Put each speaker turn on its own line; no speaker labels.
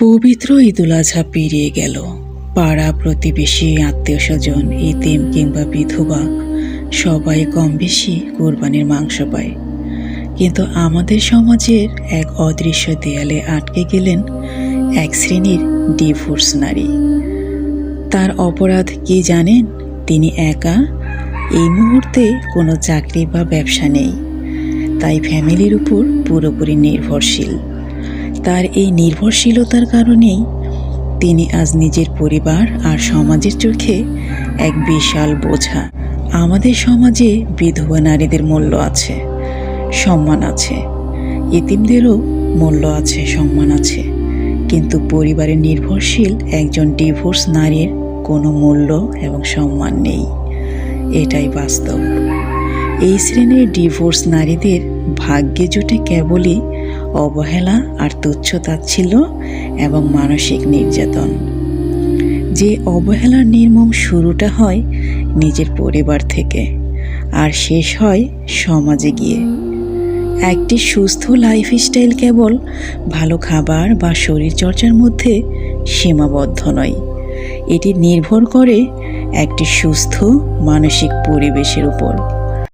পবিত্র ঈদুল আজহা পেরিয়ে গেল। পাড়া প্রতিবেশী, আত্মীয় স্বজন, ইতিম কিংবা বিধবা সবাই কম বেশি কোরবানির মাংস পায়। কিন্তু আমাদের সমাজের এক অদৃশ্য দেয়ালে আটকে গেলেন এক শ্রেণীর ডিভোর্স নারী। তার অপরাধ কি জানেন? তিনি একা। এই মুহূর্তে কোনো চাকরি বা ব্যবসা নেই, তাই ফ্যামিলির উপর পুরোপুরি নির্ভরশীল। তার এই নির্ভরশীলতার কারণেই তিনি আজ নিজের পরিবার আর সমাজের চোখে এক বিশাল বোঝা। আমাদের সমাজে বিধবা নারীদের মূল্য আছে, সম্মান আছে, ইতিমদেরও মূল্য আছে, সম্মান আছে, কিন্তু পরিবারে নির্ভরশীল একজন ডিভোর্স নারীর কোনো মূল্য এবং সম্মান নেই। এটাই বাস্তব। এই শ্রেণীর ডিভোর্স নারীদের ভাগ্যে জুটে কেবলই অবহেলা আর তুচ্ছ-তাচ্ছিল্য এবং মানসিক নির্যাতন। যে অবহেলার নির্মম শুরুটা হয় নিজের পরিবার থেকে আর শেষ হয় সমাজে গিয়ে। একটি সুস্থ লাইফস্টাইল কেবল ভালো খাবার বা শরীরচর্চার মধ্যে সীমাবদ্ধ নয়, এটি নির্ভর করে একটি সুস্থ মানসিক পরিবেশের উপর।